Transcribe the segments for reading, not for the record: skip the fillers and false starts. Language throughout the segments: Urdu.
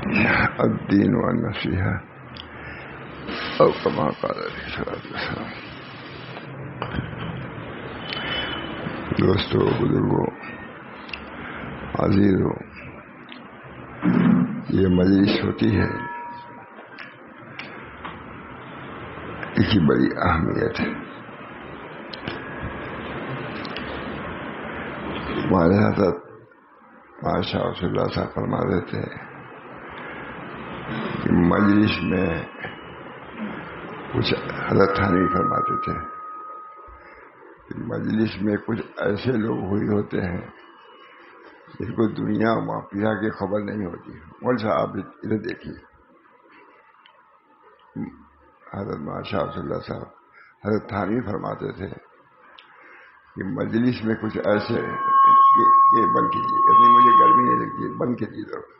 الدین والنصیحہ او کما قال علیہ الصلوۃ والسلام۔ دوستو، بزرگوں، عزیزوں، یہ مجلس ہوتی ہے، اس کی بڑی اہمیت ہے۔ ہمارے حضرت ماشاء اللہ صاحب فرما دیتے ہیں کہ مجلس میں کچھ حضرت تھانوی فرماتے تھے کہ مجلس میں کچھ ایسے لوگ ہوئے ہوتے ہیں جن کو دنیا مافیا کی خبر نہیں ہوتی۔ مول صاحب ادھر دیکھیے، حضرت ماشاء اللہ صاحب حضرت تھانوی فرماتے تھے کہ مجلس میں کچھ ایسے یہ بند کیجیے، کہتے مجھے گرمی نہیں لگتی، بند کیجیے ضرور۔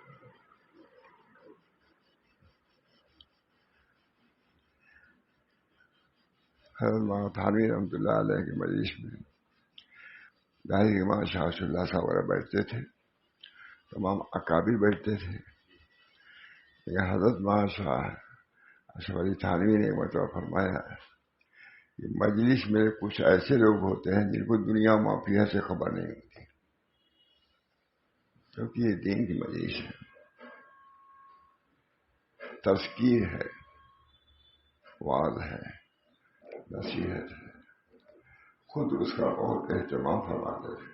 حضرت مولانا تھانوی رحمۃ اللہ علیہ کے مجلس میں ظاہر امام شاہ اللہ صاحب وغیرہ بیٹھتے تھے، تمام اکابر بیٹھتے تھے، لیکن حضرت مولانا شاہ اشرف علی تھانوی نے مطلب فرمایا کہ مجلس میں کچھ ایسے لوگ ہوتے ہیں جن کو دنیا مافیا سے خبر نہیں ہوتی، کیونکہ یہ دین کی مجلس ہے، تذکیر ہے، وعظ ہے، نصیحت ہے۔ خود اس کا بہت اہتمام فرماتے تھے،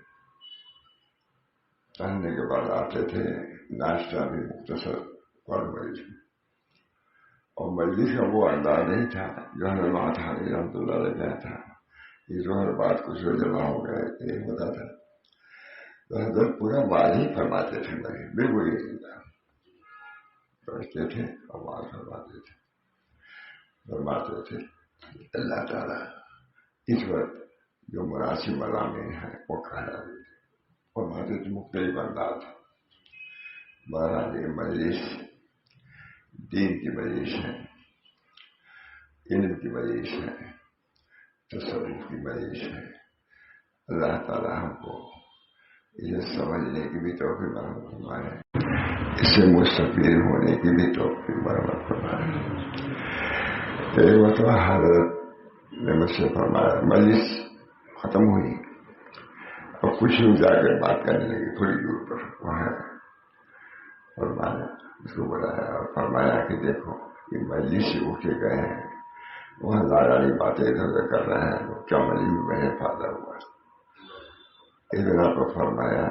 پڑھنے کے بعد آتے تھے، ناشتہ بھی مختصر پڑھ مجلس میں، اور مجلس کا وہ انداز نہیں تھا جو حضرت مولانا تھانوی رحمۃ اللہ علیہ کا تھا کہ ظہر بعد کچھ لوگ جمع ہو گئے، یہ ہوتا تھا تو حضرت پورا واضح ہی فرماتے تھے، بالکل یہ نہیں تھا، بیٹھتے تھے اور بات فرماتے تھے۔ اللہ تعالیٰ اس وقت جو مناسب مضامین ہیں وہ کہا فرماتے تھے، مختلف انداز۔ بہرحال یہ مجلس دین کی مجلس ہے، علم کی مجلس ہے، تصوف کی مجلس ہے۔ اللہ تعالیٰ ہم کو اسے سمجھنے کی بھی توفیق عطا فرمائے، اس سے مستفید ہونے کی بھی توفیق عطا فرمائے۔ ایک مرتبہ حضرت نے مجھ سے فرمایا، مجلس ختم ہوئی اور کچھ لوگ جا کر بات کرنے لگے تھوڑی دور پر، وہاں فرمایا، اس کو بلایا اور فرمایا کہ دیکھو یہ مجلس سے اٹھ کے گئے ہیں، وہاں لاڑی باتیں ادھر ادھر کر رہے ہیں، کیا مجلس میں فائدہ ہوا؟ اس بنا پر فرمایا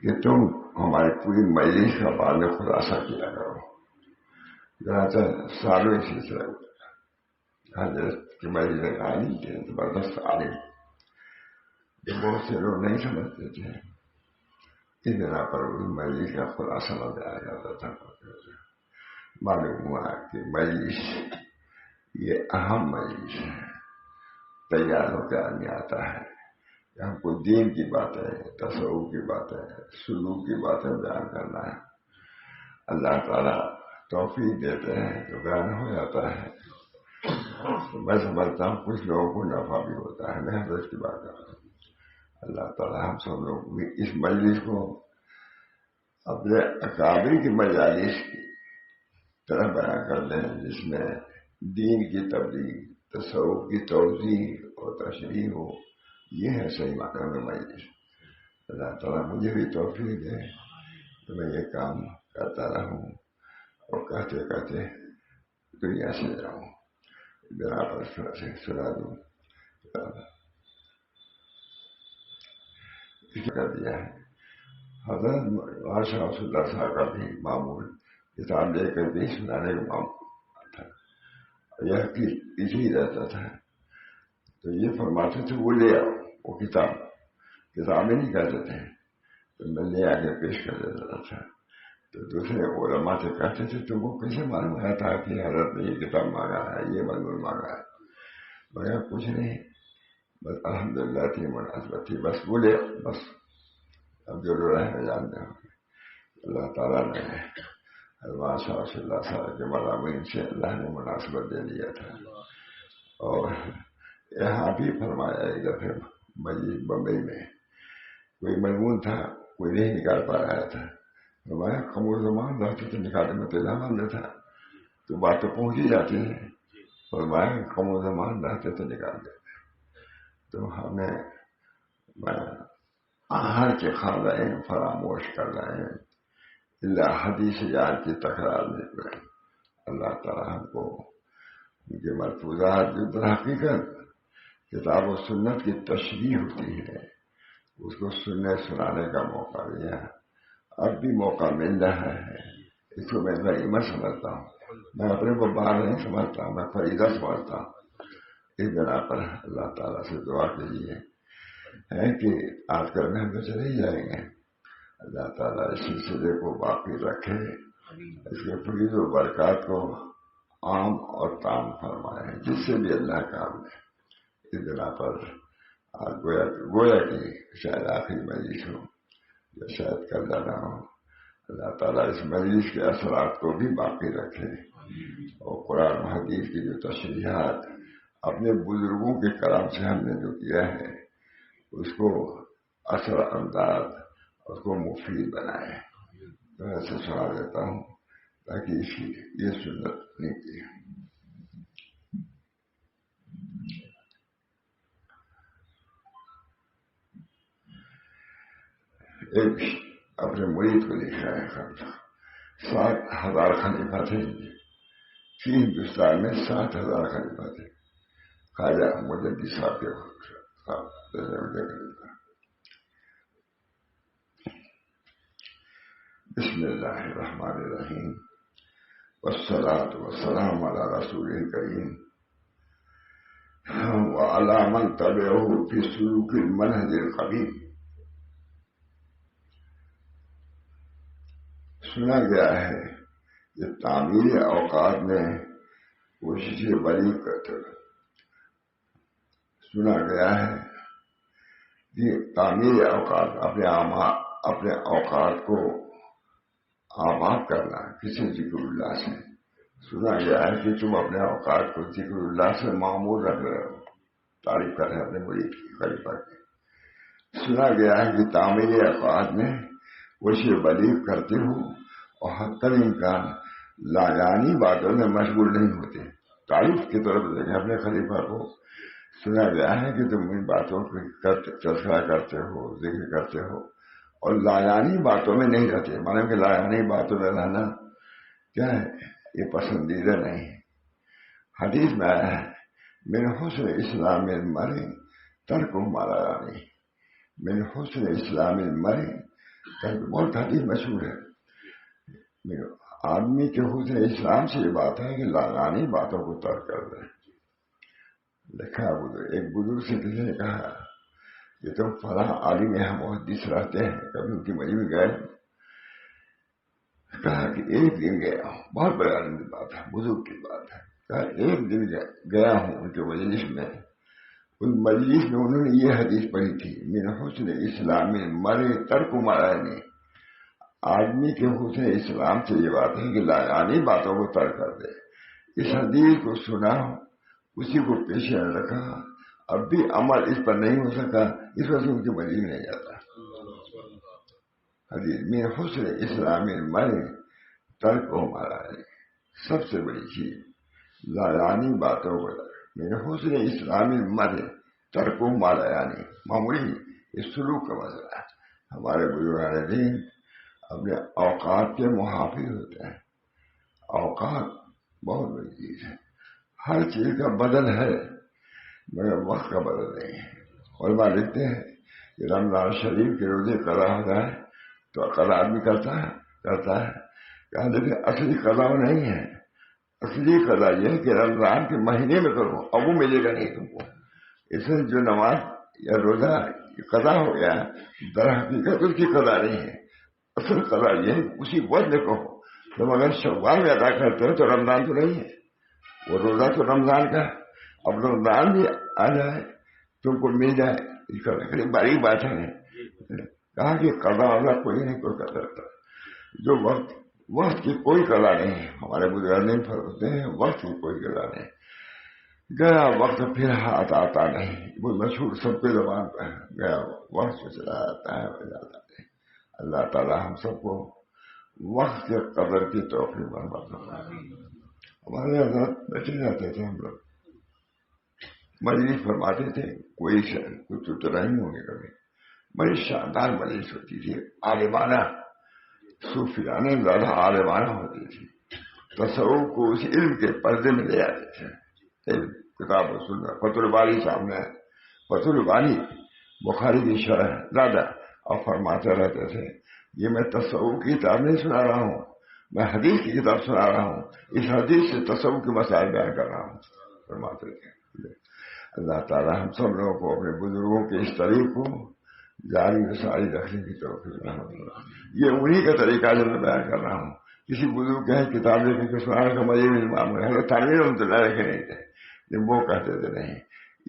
کہ تم ہماری پوری مجلس کا بعد میں خلاصہ کیا کرو۔ سالوں اسی سلسلہ حضرت کی مجلس میں عالم تھے، زبردست عالم، جو بہت سے لوگ نہیں سمجھتے تھے، اس بنا پر اس مجلس کا خلاصہ بتایا جاتا تھا۔ معلوم ہوا کہ مجلس یہ اہم مجلس ہے، تیار ہو کے آدمی آتا ہے، ہم کو دین کی باتیں، تصوف کی باتیں، سلوک کی باتیں بیان کرنا ہے۔ اللہ تعالیٰ توفیق دیتے ہیں تو بیان ہو جاتا ہے۔ تو میں سمجھتا ہوں کچھ لوگوں کو نفع بھی ہوتا ہے، میں حضرت کی بات کر رہا ہوں۔ اللہ تعالیٰ ہم سب لوگ بھی اس مجلس کو اپنے اکابر کی مجالس کی طرح بیان کر دیں، جس میں دین کی تبلیغ، تصوف کی توضیح اور تشریح ہو۔ یہ ہے صحیح معنی میں مجلس۔ اللہ تعالیٰ مجھے بھی توفیق دے کہ میں یہ کام کرتا رہوں اور کہتے کہتے دنیا سے جاؤں۔ بنا پر سنا دوں کر دیا ہے۔ حضرت ماشاء اللہ صاحب کا بھی معمول کتاب لے کر بھی سنانے کا معمول تھا، یہ پیچھے رہتا تھا، تو یہ فرماتے تھے وہ لے آؤ، وہ کتابیں نہیں کہتے تھے، تو میں لے آ کے پیش کر دیتا تھا۔ تو دوسرے علماء سے کہتے تھے تم کو کیسے معلوم آیا تھا کہ حضرت نے یہ کتاب مانگا ہے، یہ مضمون مانگا ہے؟ مگر کچھ نہیں، بس الحمدللہ تھی، مناسبت تھی، بس بولے، بس اب جو رو رہے ہیں جانتے ہیں۔ اللہ تعالیٰ نے ماشاء اللہ صاحب کے مضامین سے اللہ نے مناسبت دے دیا تھا، اور یہاں بھی فرمایا ایک دفعہ مجلس بمبئی میں کوئی مضمون تھا، کوئی نہیں نکال پا رہا تھا، فرمایا قمر زمان رہتے تو نکالنے میں تیرا حال تھا، تو بات تو پہنچ ہی جاتی ہے. فرمایا قمر زمان رہتے تو نکال دیتے. تو ہمیں ہر کے خالائیں فراموش کر رہے ہیں، اللہ حدیث یاد کی تکرار نہیں کرے. اللہ تعالیٰ ہم کو ان کے ملفوظات جو در حقیقت کتاب و سنت کی تشریح ہوتی ہے اس کو سننے سنانے کا موقع دیا. اب بھی موقع مل رہا ہے. اس کو میں غنیمت سمجھتا ہوں. میں اپنے کو باہر نہیں سمجھتا ہوں، میں فریضہ سمجھتا ہوں. اس بنا پر اللہ تعالیٰ سے دعا کیجیے ہے کہ آج کل میں ہم تو چلے ہی جائیں گے. اللہ تعالیٰ اس سلسلے کو باقی رکھے، اس کے فیض و برکات کو عام اور تام فرمائے جس سے بھی اللہ کام ہے. اس بنا پر آج گویا کہ شاید آخری مجلس ہو یا شاید کر جانا ہو. اللہ تعالیٰ اس مجلس کے اثرات کو بھی باقی رکھے اور قرآن و حدیث کی جو تشریحات اپنے بزرگوں کے کلام سے ہم نے جو کیا ہے اس کو اثر انداز، اس کو مفید بنائے. میں ایسے سنا دیتا ہوں تاکہ اس کی یہ سنت نہیں کی. ایک اپنے مرید کو لکھا ہے خط. 7,000 خلیفہ تھے ہندوستان میں. 7,000 خلیفہ تھے. خواجہ مجدد صاحب کے بسم اللہ الرحمن الرحیم والصلاة والسلام علی رسول کریم وعلی من تبعہ فی سلوک المنہج القویم. سنا گیا ہے کہ تعمیر اوقات میں کوششیں بڑی کرتے. سنا گیا ہے کہ تعمیر اوقات اپنے اوقات کو آباد کرنا کسی ذکر اللہ سے. سنا گیا ہے کہ تم اپنے اوقات کو ذکر اللہ سے معمور رکھ رہے ہو. تعریف کر رہے ہیں اپنے مرید کی خلیفہ کی. سنا گیا ہے کہ تعمیر اوقات میں کوشش بلیغ کرتے ہو اور حتی امکان لایانی باتوں میں مشغول نہیں ہوتے. تعریف کی طرف دیکھیں اپنے خلیفہ کو. سنا گیا ہے کہ تم ان باتوں کو تذکرہ کرتے ہو، ذکر کرتے ہو اور لایانی باتوں میں نہیں رہتے. مانو کہ لایانی باتوں میں رہنا کیا ہے؟ یہ پسندیدہ نہیں ہے. حدیث میں آیا ہے من حسن اسلام المرء ترک ما لا یعنی. من حسن اسلام المرء ترک، بہت حدیث مشہور ہے. آدمی کے حسن اسلام سے یہ بات ہے کہ لایانی باتوں کو ترک کر دیں. لکھا ایک بزرگ سے کسی نے کہا کہ تم فلاں عالم یہاں محدث رہتے ہیں، کبھی ان کی مجلس میں گئے؟ کہا کہ ایک دن گیا ہوں. بہت بڑے عالم کی بات ہے، بزرگ کی بات ہے. کہا ایک دن گیا ہوں ان کے مجلس میں. ان مجلس میں انہوں نے یہ حدیث پڑھی تھی من حسن اسلام المرء ترک ما لا یعنی. آدمی کے حسن اسلام سے یہ بات ہے کہ لایانی باتوں کو ترک کر دے. اس حدیث کو سنا، اسی کو پیش رکھا، اب بھی عمل اس پر نہیں ہو سکا، اس وجہ سے ان کی مجلس میں نہیں جاتا. حدیث من حسن اسلام المرء ترک ما لا یعنی. سب سے بڑی چیز لایانی باتوں کو من حسن اسلام المرء ترک ما لا یعنی. معمولی اس سلوک کا مسئلہ ہے. ہمارے بزرگان دین اپنے اوقات کے محافظ ہوتے ہیں. اوقات بہت بڑی چیز ہے. ہر چیز کا بدل ہے مگر وقت کا بدل نہیں ہے. علماء لکھتے ہیں کہ رمضان شریف کے روزے قضا ہو جائے تو قضا آدمی کرتا ہے کہ لیکن اصلی قضا نہیں ہے. اصلی قضا یہ ہے کہ رمضان کے مہینے میں کرو، اب وہ ملے گا نہیں تم کو. اس سے جو نماز یا روزہ قضا ہو گیا در حقیقت اس کی قضا نہیں ہے. اصل قضا یہ ہے اسی وقت کو تم اگر شوال میں ادا کرتے ہو تو رمضان تو نہیں ہے، وہ روزہ تو رمضان کا. اب رمضان بھی آ جائے تم کو مل جائے، اس کا بڑی بات ہے. کہا کہ قضا وضا کوئی نہیں کوئی قدر کرتا. جو وقت کی کوئی قضا نہیں ہے. ہمارے بزرگ نہیں فرماتے ہیں وقت کی کوئی قضا نہیں. گیا وقت پھر ہاتھ آتا نہیں، وہ مشہور سب کے زبان پہ ہے. گیا وقت چلا جاتا ہے، ہو جاتا ہے. اللہ تعالیٰ ہم سب کو وقت کے قدر کی توفیق فرمائے. ہمارے حضرت بیٹھے جاتے تھے، ہم لوگ مجلس فرماتے تھے، کوئی اترا نہیں ہوں گے کبھی. بڑی شاندار مجلس ہوتی تھی، عالمانہ، صوفیانہ زیادہ عالمانہ ہوتی تھی. تصوف کو اس علم کے پردے میں لے آتے تھے. کتاب سننا فتح الباری سامنے ہے، فتح الباری بخاری کی شرح زیادہ، اور فرماتے رہتے تھے یہ میں تصوف کی کتاب نہیں سنا رہا ہوں، میں حدیث کی کتاب سنا رہا ہوں، اس حدیث سے تصوف کے مسائل بیان کر رہا ہوں. فرماتے تھے. اللہ تعالی ہم سب لوگوں کو اپنے بزرگوں کے اس طریق کو جاری و ساری رکھنے کی توفیق عطا. یہ انہی کا طریقہ جو میں بیان کر رہا ہوں. کسی بزرگ کے کتاب لے کے سنانے کا مجھے بھی معلوم ہے. حضرت تعمیر ہم تو نہ رکھے نہیں تھے، لیکن وہ کہتے تھے نہیں،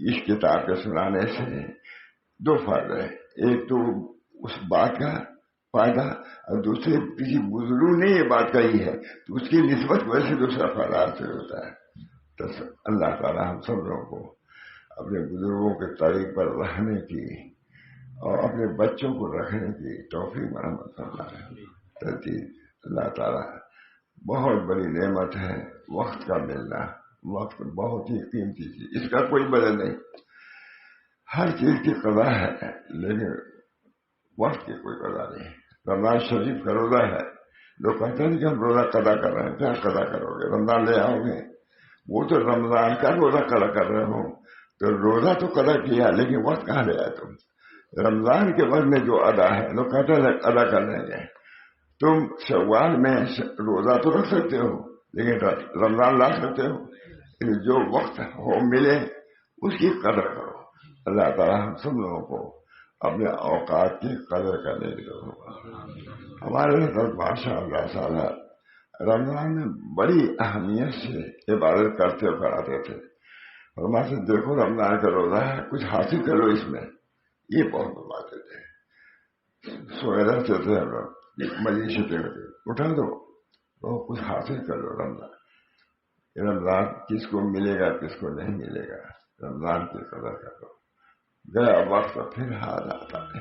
اس کتاب کے سنانے سے دو فائدے ہیں. ایک تو اس بات کا فائدہ، اور دوسرے کسی بزرگ نے یہ بات کہی ہے تو اس کی نسبت ویسے دوسرا فائدہ حاصل ہوتا ہے. تو اللہ تعالیٰ ہم سب لوگوں کو اپنے بزرگوں کے طریق پر رہنے کی اور اپنے بچوں کو رکھنے کی توفیق مرحمت فرمائے. اللہ تعالیٰ بہت بڑی نعمت ہے وقت کا ملنا. وقت بہت ہی قیمتی چیز، اس کا کوئی بدل نہیں. ہر چیز کی قضا ہے لیکن وقت کی کوئی قضا نہیں. رمضان شریف کا روزہ ہے، لوگ کہتے ہیں کہ ہم روزہ قضا کر رہے ہیں. کیا قضا کرو گے؟ رمضان لے آؤ گے؟ وہ تو رمضان کا روزہ قضا کر رہے ہو، تو روزہ تو قضا کیا لیکن وقت کہاں لے آئے تم؟ رمضان کے وقت میں جو ادا ہے لوگ کہتے ہیں ادا کر لیں گے. تم شوال میں روزہ تو رکھ سکتے ہو لیکن رمضان لا سکتے ہو؟ جو وقت ہو ملے اس کی قدر کرو. اللہ تعالیٰ ہم سب لوگوں کو اپنے اوقات کی قدر کرنے کی ہوگا. ہمارے حضرت ماشاء اللہ تعالیٰ رمضان میں بڑی اہمیت سے عبادت کرتے اور کراتے تھے. فرماتے سے دیکھو رمضان کا روزہ ہے، کچھ حاصل کرو اس میں. یہ بہت بتاتے تھے. سوئے رہتے تھے ہم لوگ مجلس اٹھا دو تو کچھ حاصل کر لو. رمضان کس کو ملے گا کس کو نہیں ملے گا، رمضان کی قدر کر لو. گیا وقت پھر ہاتھ آتا ہے،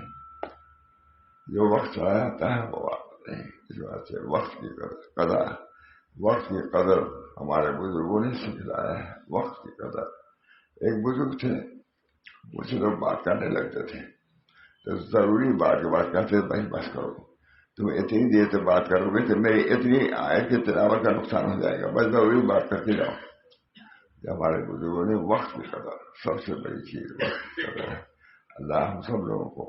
جو وقت چلا جاتا ہے وہ واپس نہیں. اس بات سے وقت کی قدر، وقت کی قدر ہمارے بزرگوں نے سکھلایا ہے. وقت کی قدر. ایک بزرگ تھے، مجھ سے لوگ بات کرنے لگتے تھے تو ضروری بات کے بعد کہتے بھائی بس کرو، تم اتنی دیر سے بات کرو گے کہ میری اتنی آیت کی تلاوت کا نقصان ہو جائے گا، بس ضروری بات کر کے جاؤ. ہمارے بزرگوں نے وقت کی قدر، سب سے بڑی چیز وقت کی قدر ہے. اللہ ہم سب لوگوں کو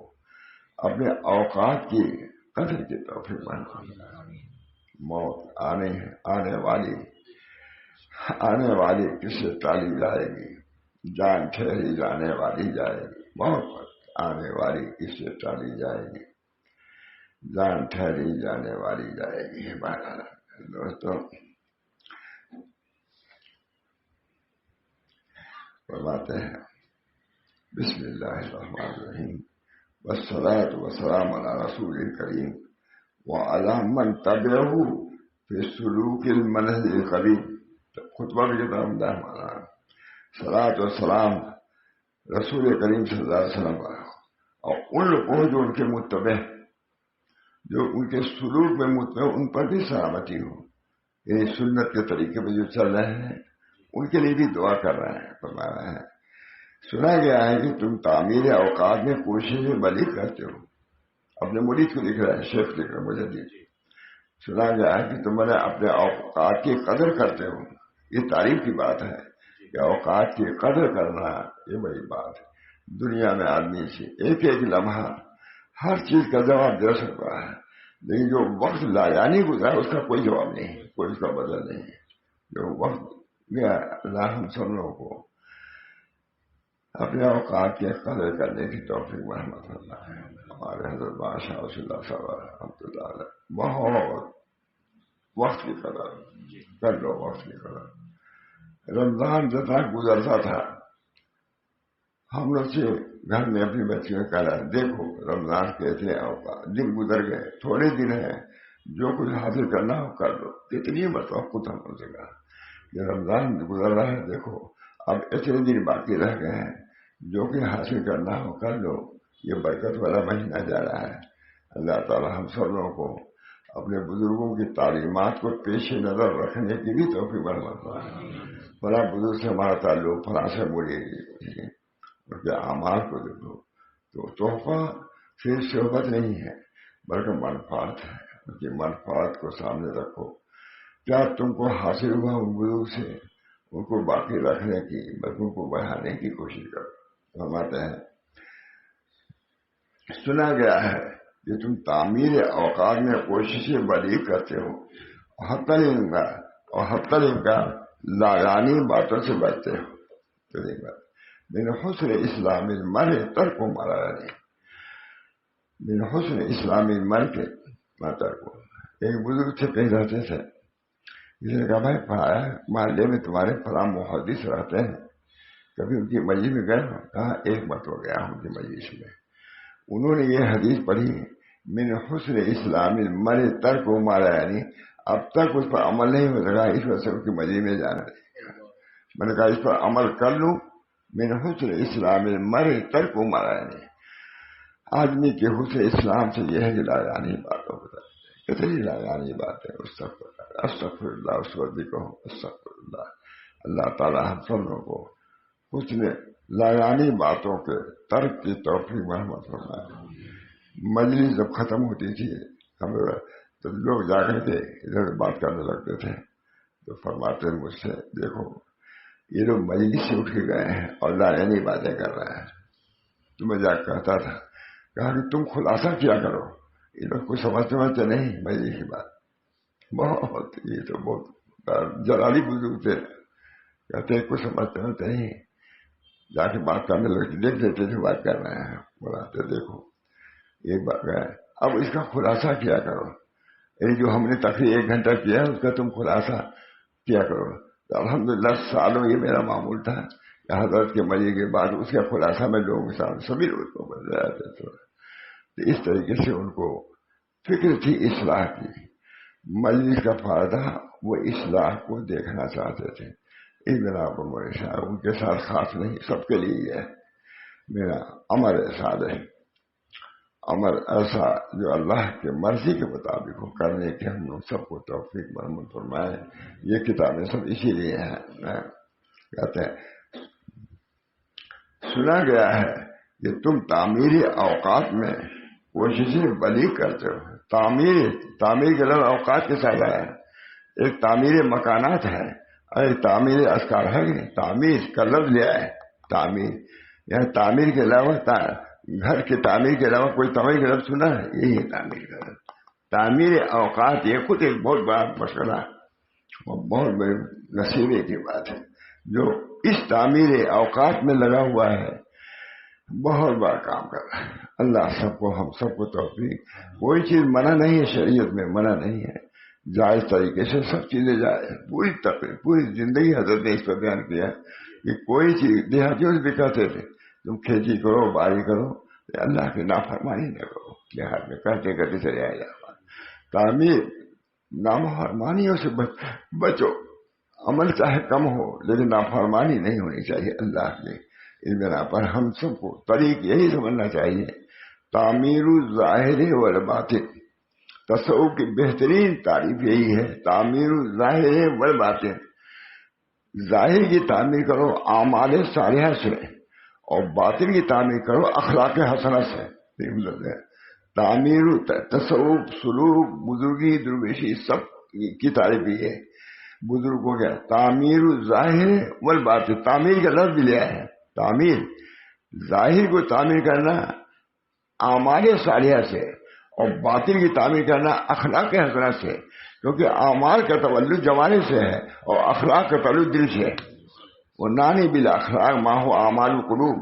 اپنے اوقات کی قدر کی توفیق فرمائے. موت آنے والی کس سے ٹالی جائے گی، جان ٹھہری جانے والی جائے گی. موت آنے والی کس سے ٹالی جائے گی، جان ٹھہری جانے والی جائے گی. دوستوں فرماتے ہیں بسم اللہ الرحمن الرحیم والصلاۃ والسلام علی رسول کریم وعلی من تبعہ فی سلوک المنہج القویم. خطبہ بھی کتنا عمدہ ہمارا. صلاۃ والسلام رسول کریم صلی اللہ علیہ وسلم پر اور ان لوگوں جو ان کے متبع، جو ان کے سلوک میں متبع، ان پر بھی سلامتی ہو. یعنی سنت کے طریقے پہ جو چل رہے ہیں ان کے لیے بھی دعا کر رہے ہیں. فرما رہے ہیں سنا گیا ہے کہ تم تعمیر اوقات میں کوشش بلی کرتے ہو. اپنے مرید کو لکھ رہا ہے، شیخ لکھ رہا ہے مجھے. سنا گیا ہے کہ تم اپنے اوقات کی قدر کرتے ہو. یہ تعریف کی بات ہے کہ اوقات کی قدر کرنا یہ بڑی بات ہے. دنیا میں آدمی سے ایک ایک لمحہ ہر چیز کا جواب دے سکتا ہے، لیکن جو وقت لایانی گزرا اس کا کوئی جواب نہیں، کوئی اس کا بدل نہیں. جو وقت گیا اللہ ہم سب لوگوں کو اپنے اوقات کی قدر کرنے کی توفیق مرحمت فرمائے. ہمارے حضرت بادشاہ رسول اللہ صلی اللہ علیہ وسلم بہت وقت کی قدر کر لو. وقت کی قدر. رمضان جتنا گزرتا تھا ہم لوگ سے گھر میں اپنی بچیوں کا دیکھو رمضان کے اتنے اوقات دن گزر گئے، تھوڑے دن ہیں، جو کچھ حاصل کرنا ہو کر لو. کتنی مرتبہ خود ہم لوگ سے کہا کہ رمضان گزر رہا ہے، دیکھو اب اتنے دن باقی رہ گئے ہیں، جو کہ حاصل کرنا ہو کر لو. یہ برکت والا مہینہ جا رہا ہے. اللہ تعالی ہم سب لوگوں کو اپنے بزرگوں کی تعلیمات کو پیش نظر رکھنے کی بھی توفیق برمت فرمائے. فلاں بزرگ سے ہمارا تعلق فلاں سے مڑے گی، ان کے اعمال کو دیکھو تو تحفہ صرف صحبت نہیں ہے بلکہ منفعت ہے. ان کی منفعت کو سامنے رکھو. کیا تم کو حاصل ہوا ان بزرگ سے؟ ان کو باقی رکھنے کی بلکہ ان کو بڑھانے کی کوشش کرو. فرماتے ہیں سنا گیا ہے کہ تم تعمیر اوقات میں کوششیں بڑی کرتے ہو اور حتی کا لاغانی باتوں سے بچتے ہو. تو ایک بات من حسن اسلام المرء ترک ما لا یعنی، من حسن اسلام المرء کے ترک. ایک بزرگ سے کہیں رہتے تھے، جس نے کہا بھائی پڑھایا محلے میں تمہارے فلاں محدث رہتے ہیں، کبھی ان کی مجلس میں گئے؟ کہا ایک بات ہو گیا ان کی مجلس میں. انہوں نے یہ حدیث پڑھی من حسن اسلام المرء ترک ما لا یعنی، اب تک اس پر عمل نہیں ہو سکا، اس وجہ سے ان کی مجلس میں جانا نہیں. میں نے کہا اس پر عمل کر لوں. من حسن اسلام المرء ترک ما لا یعنی، آدمی کے حسن اسلام سے یہ ہے کہ لاغانی باتوں کو کتنی لاغانی بات ہے. استغفر اللہ اس وقت بھی کہو استغفر اللہ. اللہ تعالیٰ ہم سب لوگوں کو حسن لاغانی باتوں کے ترک کی توفیق مرحمت فرمائے. مجلس جب ختم ہوتی تھی ہم تو لوگ جا کر کے ادھر بات کرنے لگتے تھے تو فرماتے مجھ سے دیکھو یہ لوگ مجلس سے اٹھ کے گئے ہیں اور لاغانی باتیں کر رہے ہیں. تو میں جا کہتا تھا، کہا کہ تم خلاصہ کیا کرو، یہ لوگ کچھ سمجھتے نہیں مجلس کی بات. بہت یہ تو بہت جلالی بزرگ تھے، کہتے کچھ سمجھتے نہیں، جا کے بات کرنے لگتے دیکھ دیتے تھے بات کر رہے ہیں. بلاتے دیکھو ایک بات ہے، اب اس کا خلاصہ کیا کرو. یہ جو ہم نے تقریر 1 گھنٹہ کیا اس کا تم خلاصہ کیا کرو. تو الحمدللہ سالوں یہ میرا معمول تھا کہ حضرت کے مجلس کے بعد اس کا خلاصہ میں لوگوں کے سامنے سبھی لوگوں کو بتایا تھا. تو اس طریقے سے ان کو فکر تھی اصلاح کی. مجلس کا فائدہ وہ اصلاح کو دیکھنا چاہتے تھے. اس بنا پر میرے صاحب ان کے ساتھ خاص نہیں، سب کے لیے ہے میرا امر احساس ہے. امر ایسا جو اللہ کے مرضی کے مطابق ہو کرنے کے ہم لوگ سب کو توفیق مرحمت فرمائے. یہ کتابیں سب اسی لیے ہیں. کہتے ہیں سنا گیا ہے کہ تم تعمیری اوقات میں کوششیں بلی کرتے ہو. تعمیر کے لفظ اوقات کے ساتھ ہے. ایک تعمیر مکانات ہے اور ایک تعمیر اسکار ہے. تعمیر کا لفظ لیا ہے. تعمیر یعنی تعمیر کے علاوہ گھر کی تعمیر کے علاوہ کوئی تعمیر کا لفظ سنا ہے؟ یہی ہے تعمیر کا لفظ. تعمیر اوقات یہ خود ایک بہت بڑا مشغلہ اور بہت بڑے نصیبے کی بات ہے. جو اس تعمیر اوقات میں لگا ہوا ہے بہت بڑا کام کر رہا ہے. اللہ سب کو ہم سب کو توفیق. کوئی چیز منع نہیں ہے، شریعت میں منع نہیں ہے، جائز طریقے سے سب چیزیں جائز. پوری زندگی حضرت نے اس پر بیان کیا کہ کوئی چیز دیہاتیوں سے بھی کہتے تھے تم کھیتی کرو باری کرو، اللہ کی نافرمانی نہ کرو. دیہات میں کہتے کہتے چلے آئے جا. تعمیر نافرمانیوں سے بچو. عمل چاہے کم ہو لیکن نافرمانی نہیں ہونی چاہیے اللہ کی. اس بنا پر ہم سب کو طریق یہی سمجھنا چاہیے. تعمیر الظاہر والباطن، تصوف کی بہترین تعریف یہی ہے. تعمیر الظاہر والباطن، ظاہر کی تعمیر کرو اعمال صالحہ سے اور باطن کی تعمیر کرو اخلاق حسنہ سے. تعمیر تصوف سلوک بزرگی درویشی سب کی تعریف یہ ہے. بزرگوں کا تعمیر الظاہر والباطن، تعمیر کا لفظ لیا ہے. تعمیر ظاہر کو تعمیر کرنا اعمال صالحہ سے اور باطن کی تعمیر کرنا اخلاق حسنہ سے. کیونکہ اعمال کا تعلق جوارے سے ہے اور اخلاق کا تعلق دل سے ہے. وہ نانی بلا اخلاق ما ہو اعمال القلوب.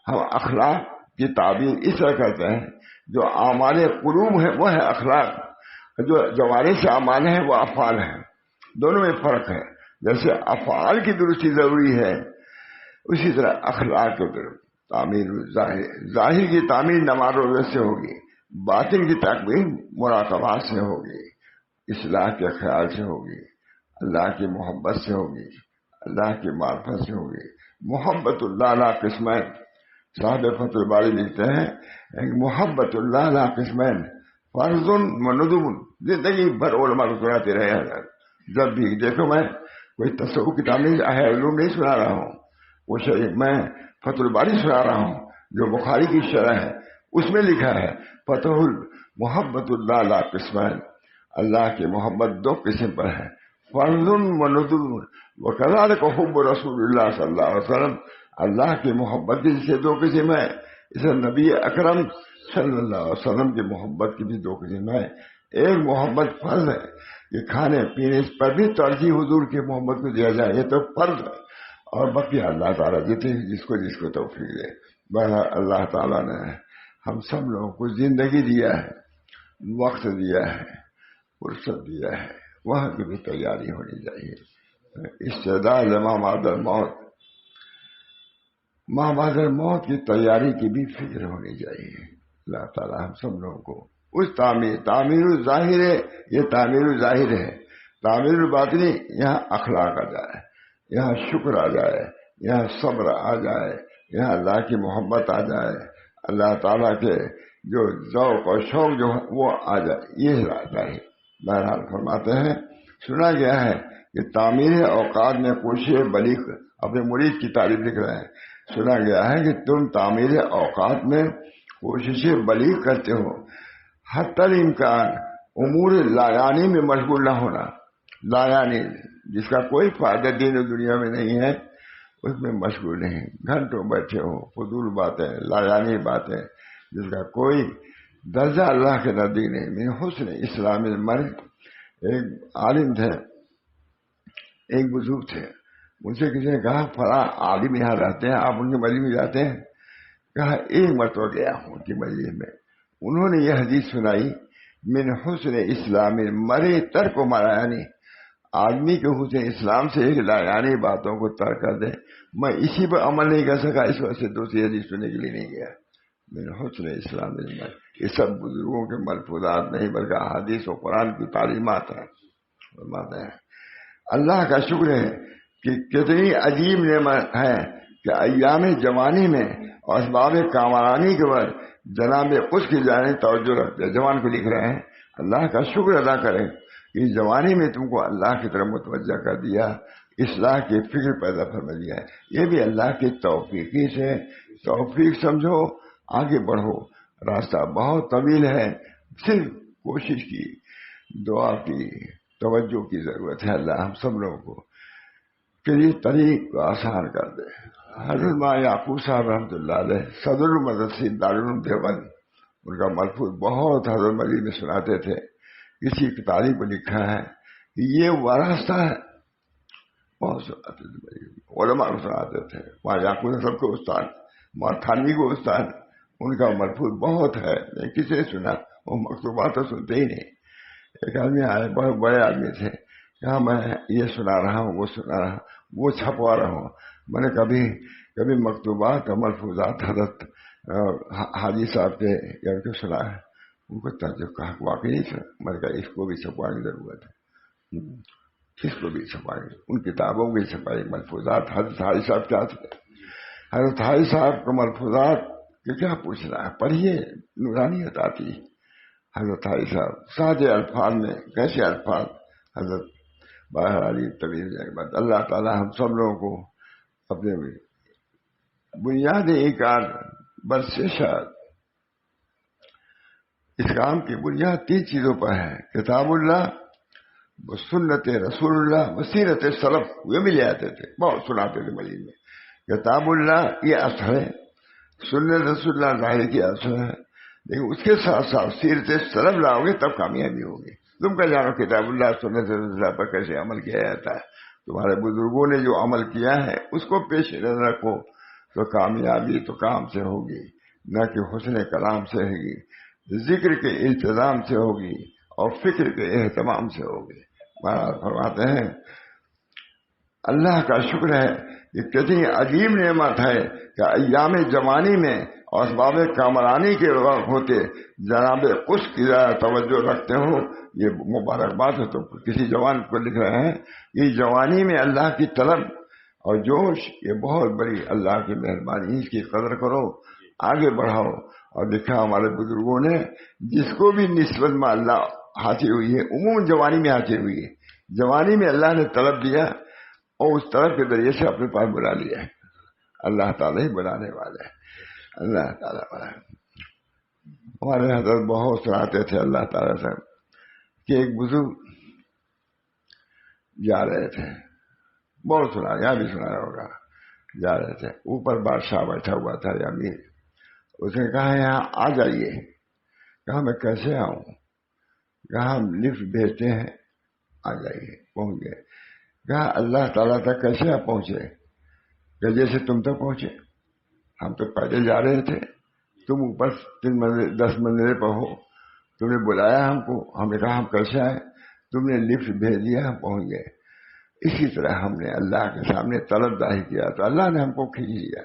ہم اخلاق کی تعبیر اس طرح کرتے ہیں جو اعمال قلوب ہے وہ ہے اخلاق، جو جوارے سے اعمال ہیں وہ افعال ہیں. دونوں میں فرق ہے. جیسے افعال کی درستی ضروری ہے اسی طرح اخلاق کی درست. تعمیر ظاہر کی تعمیر نماز روزے سے ہوگی، باطن کی تعمیر مراقبات سے ہوگی، اصلاح کے خیال سے ہوگی، اللہ کی محبت سے ہوگی، اللہ کی معرفت سے ہوگی. محبت اللہ لا قسمین. صاحب فتح الباری لکھتے ہیں محبت اللہ لا قسمین، فرض و ندب، زندگی بھر علماء کو سناتے رہے ہیں. جب بھی دیکھو میں کوئی تصوف کتاب نہیں، علوم نہیں سنا رہا ہوں، وہ میں فتح الباری سنا رہا ہوں جو بخاری کی شرح ہے. اس میں لکھا ہے فتح محبت اللہ لا قسمان، اللہ کی محبت دو قسم پر ہے، فرض و ندب. وکذالک حب رسول اللہ صلی اللہ علیہ وسلم، اللہ کی محبت کی جسے دو قسم ہے، اسے نبی اکرم صلی اللہ علیہ وسلم کی محبت کی بھی دو قسم ہے. ایک محبت فرض ہے کہ کھانے پینے پر بھی ترجیح حضور کی محبت کو دیا جائے، یہ تو فرض ہے. اور باقی اللہ تعالیٰ جس کو توفیق دے. بہرحال اللہ تعالیٰ نے ہم سب لوگوں کو زندگی دیا ہے، وقت دیا ہے، فرصت دیا ہے، وہاں کی بھی تیاری ہونی چاہیے. استعداد ماں بعد الموت کی تیاری کی بھی فکر ہونی چاہیے. اللہ تعالیٰ ہم سب لوگوں کو اس تعمیر الظاہر ہے، یہ تعمیر الظاہر ہے. تعمیر الباطنی یہاں اخلاق آ جائے، یہاں شکر آ جائے، یہاں صبر آ جائے، یہاں اللہ کی محبت آ جائے، اللہ تعالیٰ کے جو ذوق اور شوق جو وہ آ جائے، یہ رہتا ہے. بہرحال فرماتے ہیں سنا گیا ہے کہ تعمیر اوقات میں کوشش بلیغ، اپنے مرید کی تعریف لکھ رہے ہیں، سنا گیا ہے کہ تم تعمیر اوقات میں کوشش بلیغ کرتے ہو، حتی الامکان امور لایانی میں مشغول نہ ہونا. لایانی جس کا کوئی فائدہ دین و دنیا میں نہیں ہے اس میں مشغول نہیں، گھنٹوں بیٹھے ہو فضول باتیں، لایانی باتیں جس کا کوئی درجہ اللہ کے نزدیک نہیں. من حسن اسلام المرء، ایک عالم تھے، ایک بزرگ تھے، ان سے کسی نے کہا فلاں عالم یہاں رہتے ہیں، آپ ان کی مجلس میں جاتے ہیں؟ کہا ایک مرتبہ گیا ہوں ان کی مجلس میں. انہوں نے یہ حدیث سنائی من حسن اسلام المرء ترک ملایانی، آدمی کے حسن اسلام سے ایک لایانی باتوں کو ترک کر دے. میں اسی پر عمل نہیں کر سکا، اس وجہ سے دوسری حدیث سننے کے لیے نہیں گیا. من حسن اسلام المرء، یہ سب بزرگوں کے ملفوظات نہیں بلکہ احادیث و قرآن کی تعلیمات ہیں. اللہ کا شکر ہے کہ کتنی عجیب نعمت ہے کہ ایام جوانی میں اور اسباب کامرانی کے بعد جناب اس کی جانب توجہ رکھتے ہیں. جوان کو لکھ رہے ہیں اللہ کا شکر ادا کریں کہ جوانی میں تم کو اللہ کی طرف متوجہ کر دیا، اصلاح کی فکر پیدا فرما دیا ہے. یہ بھی اللہ کی توفیقی سے. توفیق سمجھو، آگے بڑھو، راستہ بہت طویل ہے، صرف کوشش کی، دعا کی، توجہ کی ضرورت ہے. اللہ ہم سب لوگوں کو کہ یہ طریق کو آسان کر دے. حضرت ماں یعقوب صاحب رحمۃ اللہ علیہ صدر المدرسہ دارالعلوم دیوبند، ان کا ملفوظ بہت حضرت مجید میں سناتے تھے. کسی کی تعریف کو لکھا ہے کہ یہ وہ راستہ ہے، بہت سناتے تھے، علماء کو سناتے تھے. ماں یعقوب سب کو استاد، ماں تھانوی کو استاد، ان کا ملفوظ بہت ہے. لیکن کسی نے سنا، وہ مکتوبات تو سنتے ہی نہیں. ایک آدمی آئے، بہت بڑے آدمی تھے، کہا میں یہ سنا رہا ہوں، وہ سنا رہا ہوں، وہ چھپوا رہا ہوں. میں نے کبھی مکتوبات اور ملفوظات حضرت حاجی صاحب کے یا کے سنا ہے. ان کو تعجب کہا واقعی نہیں سنا. میں نے کہا اس کو بھی چھپوانے کی ضرورت ہے، اس کو بھی چھپائیں، ان کتابوں کی چھپائی. ملفوظات حضرت حاجی صاحب کیا تھے، حضرت حاجی صاحب کو ملفوظات کہ کیا پوچھنا ہے، پڑھیے، نورانیت آتی. حضرت حاجی صاحب سادے الفاظ میں کیسے الفاظ، حضرت باہر علی طویل کے بعد. اللہ تعالیٰ ہم سب لوگوں کو اپنے بنیادی کار برسشات، اس کام کی بنیاد 3 چیزوں پر ہے، کتاب اللہ، سنت رسول اللہ، وسیرت سلف. وہ بھی لے آتے تھے، بہت سناتے تھے مجید میں. کتاب اللہ یہ اصل ہے، سنت رسول اللہ ظاہر کی اصل ہے، لیکن اس کے ساتھ ساتھ سیرت سلف لاؤ گے تب کامیابی ہوگی. تم کا جانو کتاب اللہ سنت رسول اللہ پر کیسے عمل کیا جاتا ہے. تمہارے بزرگوں نے جو عمل کیا ہے اس کو پیش نظر رکھو تو کامیابی تو کام سے ہوگی، نہ کہ حسن کلام سے ہوگی، ذکر کے التزام سے ہوگی اور فکر کے اہتمام سے ہوگی. مہاراج فرماتے ہیں اللہ کا شکر ہے کہ کتنی عجیب نعمت ہے کہ ایام جوانی میں اور اسباب کامرانی کے وقت ہوتے جناب اس کی توجہ رکھتے ہو. یہ مبارکباد ہے. تو کسی جوان کو لکھ رہے ہیں یہ جوانی میں اللہ کی طلب اور جوش، یہ بہت بڑی اللہ کی مہربانی. اس کی قدر کرو، آگے بڑھاؤ اور لکھا ہمارے بزرگوں نے جس کو بھی نسبت میں اللہ حاصل ہوئی ہے عموماً جوانی میں حاصل ہوئی ہے، جوانی میں اللہ نے طلب دیا اور اس طلب کے ذریعے سے اپنے پاس بلا لیا ہے. اللہ تعالیٰ ہی بلانے والے ہیں، اللہ تعالیٰ بلا. ہمارے حضرت بہت سناتے تھے اللہ تعالیٰ سے کہ ایک بزرگ جا رہے تھے، بہت سنا، یہاں بھی سنا ہوگا، جا رہے تھے، اوپر بادشاہ بیٹھا ہوا تھا یا امیر. اس نے کہا یہاں آ جائیے. کہا میں کیسے آؤں؟ کہا ہم لفٹ بھیجتے ہیں، آ جائیے. پہنچ گئے. کہا اللہ تعالیٰ تک کیسے آپ پہنچے؟ کہ جیسے تم تک پہنچے، ہم تو پیدل جا رہے تھے، تم اوپر 3 منزل 10 منزلے پر ہو، تم نے بلایا ہم کو، ہم نے کہا ہم کیسے آئے؟ تم نے لفٹ بھیج دیا، ہم پہنچ گئے. اسی طرح ہم نے اللہ کے سامنے طلب ظاہر کیا تو اللہ نے ہم کو کھینچ لیا.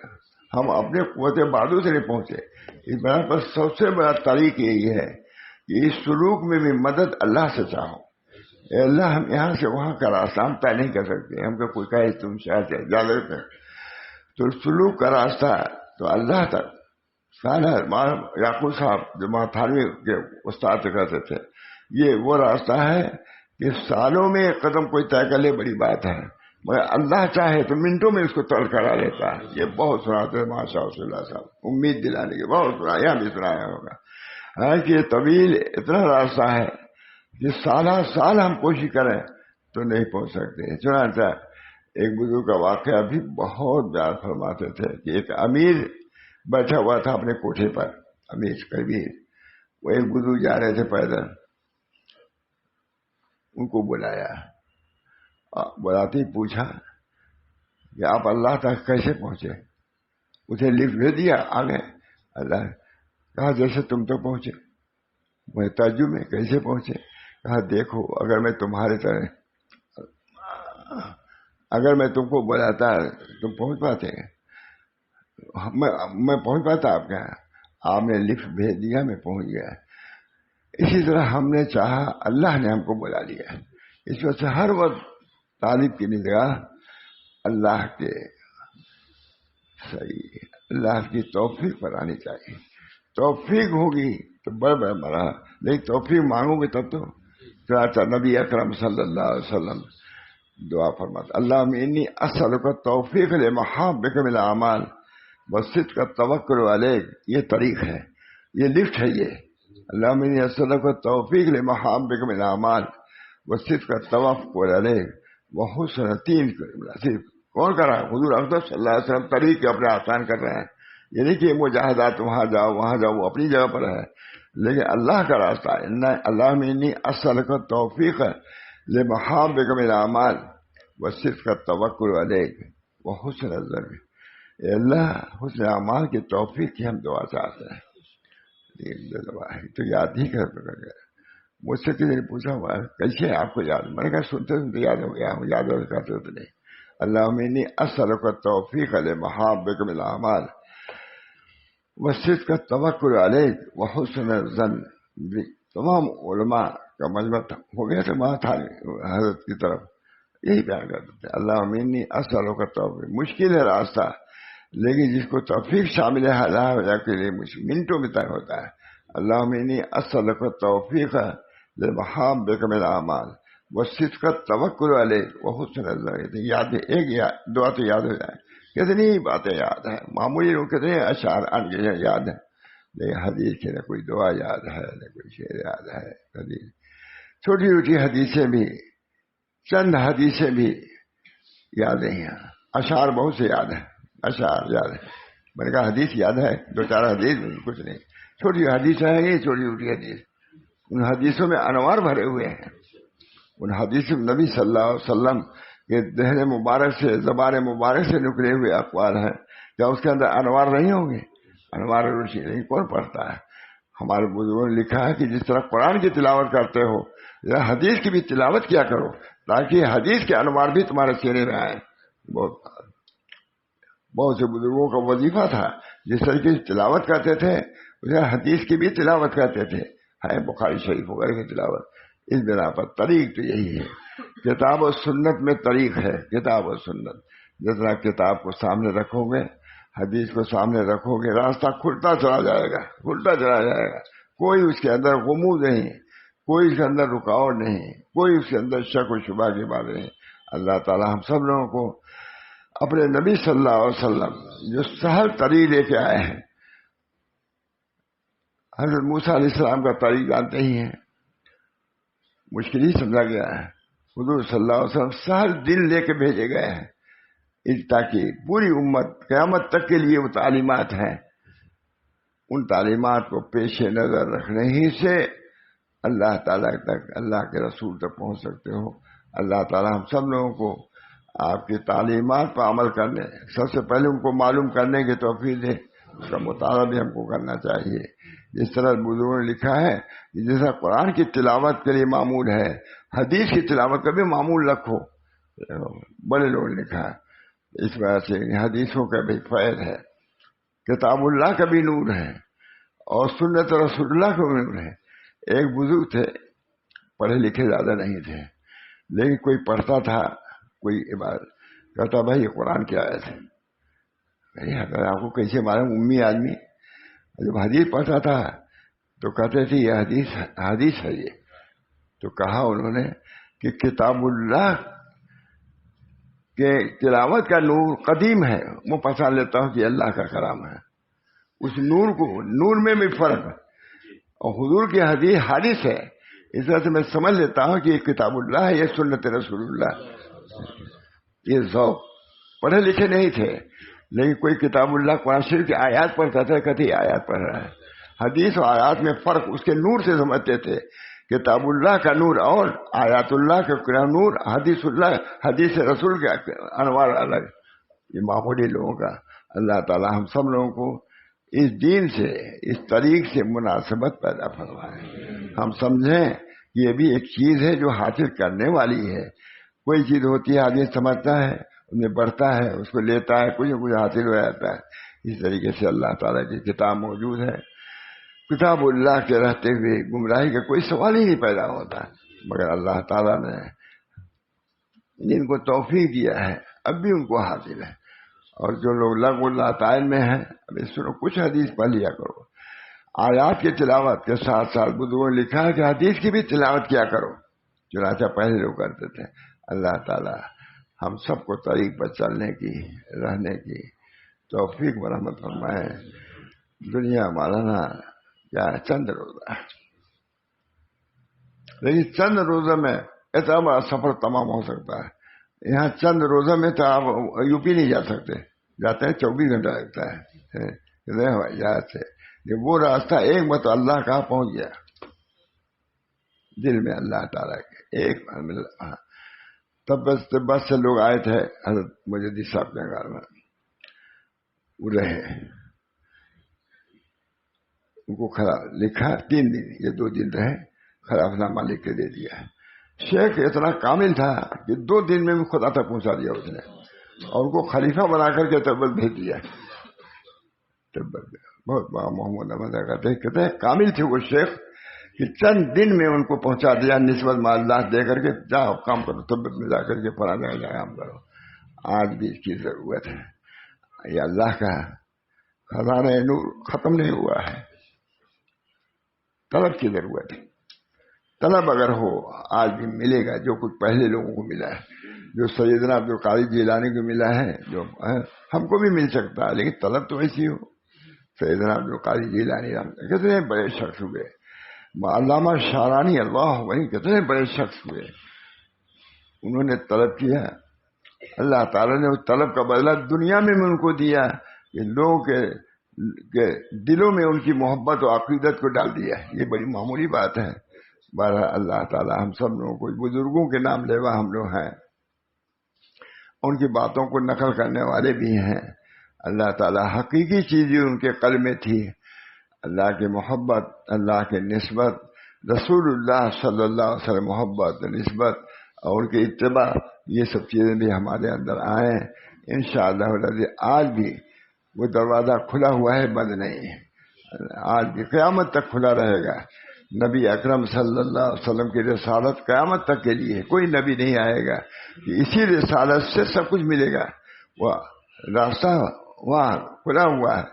ہم اپنے قوت بازو سے نہیں پہنچے. اس بنا پر سب سے بڑا طریق یہی ہے کہ اس سلوک میں بھی مدد اللہ سے چاہو. اے اللہ ہم یہاں سے وہاں کا راستہ ہم طے نہیں کر سکتے. ہم کو کوئی کہے تم شاید زیادہ تک تو سلوک کا راستہ تو اللہ تک. یعقوب صاحب جو ماتھانوی کے استاد کہتے تھے یہ وہ راستہ ہے کہ سالوں میں ایک قدم کوئی طے کر لے بڑی بات ہے، مگر اللہ چاہے تو منٹوں میں اس کو طے کرا لیتا ہے. یہ بہت سناتے ہیں ماشاء اللہ صاحب، امید دلانے کے بہت سنا، یہاں بھی سنایا ہوگا. کہ یہ طویل اتنا راستہ ہے کہ سالہ سال ہم کوشش کریں تو نہیں پہنچ سکتے. چنانچہ ایک بزرگ کا واقعہ بھی بہت بیان فرماتے تھے کہ ایک امیر بیٹھا ہوا تھا اپنے کوٹھے پر، امیر کبیر. وہ ایک بزرگ جا رہے تھے پیدل، ان کو بلایا، بلاتے ہی پوچھا کہ آپ اللہ تک کیسے پہنچے؟ اسے لفٹ بھیج دیا، آ گئے. اللہ کہا جیسے تم تو پہنچے. میں تعجب میں کیسے پہنچے؟ کہا دیکھو اگر میں تمہارے طرح اگر میں تم کو بلاتا تم پہنچ پاتے؟ میں پہنچ پاتا آپ کے یہاں؟ آپ نے لفٹ بھیج دیا، میں پہنچ گیا. اسی طرح ہم نے چاہا، اللہ نے ہم کو بلا لیا. اس وجہ سے ہر وقت طالب کی نگاہ اللہ کے صحیح اللہ کی توفیق پر آنی چاہیے. توفیق ہوگی تو بڑے مرا، لیکن توفیق مانگو گے تب تو. چنانچہ نبی اکرم صلی اللہ علیہ وسلم دعا فرماتا اللہم انی اسألک توفیق لمحابک من الاعمال والصدق التوکل علیک. یہ طریق ہے، یہ لفٹ ہے. یہ اللہم انی اسألک توفیق لمحابک من الاعمال والصدق التوکل علیک وحسن تین. صرف کون کر رہا ہے؟ حضور اکرم صلی اللہ علیہ وسلم طریق اپنے آسان کر رہے ہیں. یہ نہیں کہ مجاہدات وہاں جاؤ وہاں جاؤ، وہ اپنی جگہ پر ہے، لیکن اللہ کا راستہ اللہم انی اسألک توفیق لمحابک من الاعمال والصدق التوکل علیک وحسن الظن. اے اللہ حسن اعمال کی توفیق کی ہم دعا چاہتے ہیں. تو یاد ہی کر گیا. مجھ سے کسی نے پوچھا ہوا کیسے آپ کو یاد؟ میں نے کہا سنتے سنتے یاد ہو گیا، یاد کرتے تو نہیں. اللہم انی اسألک التوفیق لمحابک من الاعمال والصدق التوکل علیک وحسن الظن. تمام علماء کا مجمع ہو گیا تھا حضرت کی طرف یہی بیان کرتے تھے اللہم انی اسألک التوفیق. مشکل ہے راستہ، لیکن جس کو توفیق شامل ہے اللہ کے لیے منٹوں میں طے ہوتا ہے. اللہم انی اسألک التوفیق لمحابک من الاعمال والصدق التوکل علیک وحسن الظن. یاد ہے ایک دعا تو یاد ہو جائے. کتنی باتیں یاد ہیں، معمولی لوگ کتنے اشعار یاد ہیں، لیکن حدیث کی نہ کوئی دعا یاد ہے نہ کوئی شعر یاد ہے. حدیث چھوٹی چھوٹی حدیثیں بھی، چند حدیثیں بھی یاد نہیں ہیں. اشعار بہت سے یاد ہیں، اشعار یاد ہے. میں نے کہا حدیث یاد ہے 2-4 حدیث کچھ نہیں. چھوٹی حدیثیں ہیں یہ چھوٹی چھوٹی حدیث، ان حدیثوں میں انوار بھرے ہوئے ہیں. ان حدیث نبی صلی اللہ علیہ وسلم کے دہن مبارک سے، زبان مبارک سے نکلے ہوئے اقوال ہیں. کیا اس کے اندر انوار نہیں ہوں گے؟ انوار روشنی نہیں کون پڑھتا ہے؟ ہمارے بزرگوں نے لکھا ہے کہ جس طرح قرآن کی تلاوت کرتے ہو حدیث کی بھی تلاوت کیا کرو تاکہ حدیث کے انوار بھی تمہارے چہرے میں آئے. بہت سے بزرگوں کا وظیفہ تھا جس طریقے سے تلاوت کرتے تھے اسے حدیث کی بھی تلاوت کرتے تھے. ہے بخاری شریف وغیرہ کی تلاوت. اس بنا پر طریق تو یہی ہے، کتاب و سنت میں طریق ہے. کتاب و سنت جتنا کتاب کو سامنے رکھو گے حدیث کو سامنے رکھو گے راستہ کھلتا چلا جائے گا، کھلتا چلا جائے گا. کوئی اس کے اندر غموض نہیں، کوئی اس کے اندر رکاوٹ نہیں، کوئی اس کے اندر شک و شبہ کی بات نہیں. اللہ تعالی ہم سب لوگوں کو اپنے نبی صلی اللہ علیہ وسلم جو سہل طریق لے کے آئے ہیں، حضرت موسیٰ علیہ السلام کا طریق جانتے ہی ہیں، مشکل ہی سمجھا گیا ہے. حضور صلی اللہ علیہ وسلم سہل دل لے کے بھیجے گئے ہیں تاکہ پوری امت قیامت تک کے لیے وہ تعلیمات ہیں. ان تعلیمات کو پیش نظر رکھنے ہی سے اللہ تعالیٰ تک، اللہ کے رسول تک پہنچ سکتے ہو. اللہ تعالیٰ ہم سب لوگوں کو آپ کی تعلیمات پر عمل کرنے، سب سے پہلے ان کو معلوم کرنے کی توفیق دے. اس کا مطالعہ بھی ہم کو کرنا چاہیے. جس طرح بزرگوں نے لکھا ہے، جیسا قرآن کی تلاوت کے لیے معمول ہے، حدیث کی تلاوت کا بھی معمول رکھو. بڑے لوگوں نے لکھا ہے. اس وجہ سے حدیثوں کا بھی فیض ہے، کتاب اللہ کا بھی نور ہے، اور سنت رسول اللہ کا بھی نور ہے. ایک بزرگ تھے، پڑھے لکھے زیادہ نہیں تھے، لیکن کوئی پڑھتا تھا، کوئی عبادت کہتا بھائی یہ قرآن کی آیت ہے. آپ کو کیسے معلوم؟ امی آدمی جب حدیث پڑھتا تھا تو کہتے تھے یہ حدیث ہے. یہ تو کہا انہوں نے کہ کتاب اللہ کہ تلاوت کا نور قدیم ہے، میں پہچان لیتا ہوں کہ اللہ کا کلام ہے. اس نور کو، نور میں بھی فرق ہے، اور حضور کی حدیث ہے. اس طرح سے میں سمجھ لیتا ہوں کہ یہ کتاب اللہ ہے، یہ سنت رسول اللہ. یہ ذوق، پڑھے لکھے نہیں تھے، لیکن کوئی کتاب اللہ قرآن شریف کی آیات پڑھتا تھا، کہتے آیات پڑھ رہا ہے. حدیث اور آیات میں فرق اس کے نور سے سمجھتے تھے. کتاب اللہ کا نور اور آیات اللہ کا نور، حدیث رسول کے انوار الگ. یہ معمولی لوگوں کا. اللہ تعالی ہم سب لوگوں کو اس دین سے، اس طریق سے مناسبت پیدا فرمائے. ہم سمجھیں کہ یہ بھی ایک چیز ہے جو حاصل کرنے والی ہے. کوئی چیز ہوتی ہے آدمی سمجھتا ہے، ان میں بڑھتا ہے، اس کو لیتا ہے، کچھ نہ کچھ حاصل ہو جاتا ہے. اس طریقے سے اللہ تعالیٰ کی کتاب موجود ہے. کتاب اللہ کے رہتے ہوئے گمراہی کا کوئی سوال ہی نہیں پیدا ہوتا، مگر اللہ تعالیٰ نے جن کو توفیق دیا ہے اب بھی ان کو حاصل ہے. اور جو لوگ لغو اللہ تعالی میں ہیں، اب اس سنو کچھ حدیث پڑھ لیا کرو. آیات کی تلاوت کے ساتھ ساتھ بزرگوں نے لکھا ہے کہ حدیث کی بھی تلاوت کیا کرو، چنانچہ پہلے لوگ کرتے تھے. اللہ تعالیٰ ہم سب کو طریق پر چلنے کی، رہنے کی توفیق برحمت فرمائے. دنیا مولانا کیا چند روزہ، لیکن چند روزہ میں اتنا بڑا سفر تمام ہو سکتا ہے. یہاں چند روزہ میں تو آپ یو پی نہیں جا سکتے، جاتے ہیں 24 گھنٹہ لگتا ہے ہوائی جہاز سے. وہ راستہ ایک مرتبہ اللہ کا پہنچ گیا دل میں، اللہ تعالیٰ کے ایک. تب بس سے لوگ آئے تھے حضرت مجدی صاحب کے گھر میں، وہ رہے، ان کو خلاف لکھا 3 دن، یہ 2 دن رہے، خلاف نامہ لکھ کے دے دیا. شیخ اتنا کامل تھا کہ 2 دن میں بھی خدا تک پہنچا دیا اس نے، اور ان کو خلیفہ بنا کر کے تبت بھیج دیا. بہت بڑا محمد احمد کہتے ہیں کامل تھے وہ شیخ کہ چند دن میں ان کو پہنچا دیا، نسبت معلومات دے کر کے جاؤ کام کرو، تبت میں جا کر کے فلاں جگہ کام کرو. آج بھی اس کی ضرورت ہے. یہ اللہ کا خزانہ نور ختم نہیں ہوا ہے. طلب کی ضرورت ہے. طلب اگر ہو آج بھی ملے گا، جو کچھ پہلے لوگوں کو ملا ہے، جو سیدنا عبدالقادر جیلانی کو ملا ہے، جو ہم کو بھی مل سکتا ہے. لیکن طلب تو ایسی ہو. سیدنا عبدالقادر جیلانی کتنے بڑے شخص ہوئے، علامہ شارانی اللہ وہیں کتنے بڑے شخص ہوئے. انہوں نے طلب کیا، اللہ تعالیٰ نے اس طلب کا بدلہ دنیا میں ان کو دیا کہ لوگوں کے دلوں میں ان کی محبت و عقیدت کو ڈال دیا. یہ بڑی معمولی بات ہے. بہرحال اللہ تعالیٰ ہم سب لوگوں کو، بزرگوں کے نام لیوا ہم لوگ ہیں، ان کی باتوں کو نقل کرنے والے بھی ہیں. اللہ تعالیٰ حقیقی چیزیں ان کے قلب میں تھی، اللہ کی محبت، اللہ کی نسبت، رسول اللہ صلی اللہ علیہ وسلم محبت، نسبت اور ان کی اتباع، یہ سب چیزیں بھی ہمارے اندر آئیں انشاءاللہ. آج بھی وہ دروازہ کھلا ہوا ہے، بند نہیں ہے. آج بھی قیامت تک کھلا رہے گا. نبی اکرم صلی اللہ علیہ وسلم کی رسالت قیامت تک کے لیے. کوئی نبی نہیں آئے گا کہ اسی رسالت سے سب کچھ ملے گا. وہ راستہ وہاں کھلا ہوا ہے.